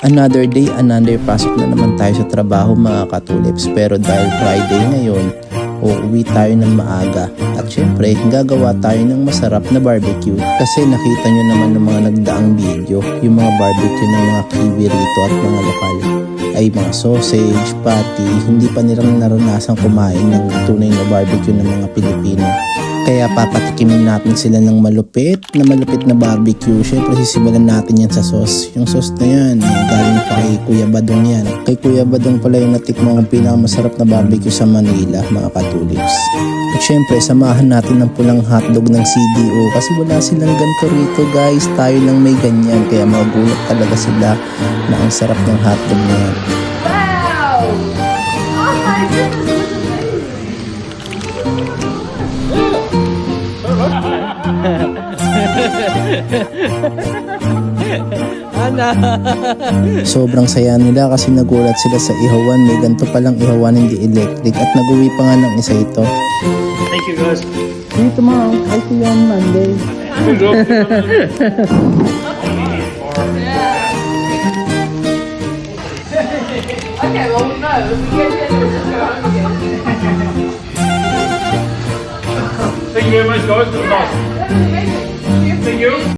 Another day, another pasok na naman tayo sa trabaho mga katulips. Pero dahil Friday ngayon, uuwi tayo ng maaga. At syempre, gagawa tayo ng masarap na barbecue. Kasi nakita nyo naman ng mga nagdaang video, yung mga barbecue ng mga kiwi rito at mga lokal ay mga sausage, patty, hindi pa nilang naranasan kumain ng tunay na barbecue ng mga Pilipino. Kaya papatikimin natin sila ng malupit na barbecue. Syempre sisimulan natin yan sa sauce. Yung sauce na yan, galing pa kay Kuya Badong yan. Kay Kuya Badong pala yung natikman kong pinakamasarap na barbecue sa Manila, mga katulips. At syempre, samahan natin ng pulang hotdog ng CDO kasi wala silang ganito rito guys. Tayo lang may ganyan. Kaya magulat talaga sila na ang sarap ng hotdog na yan. Wow! Oh my goodness! Sobrang saya nila kasi nagulat sila sa ihawan. May ganito palang ihawan, hindi electric. At nag-uwi pa nga ng isa ito. Thank you guys. See you tomorrow. I see you on Monday. Okay, well, we know. We get it. Thank you very much guys. It was awesome. Thank you.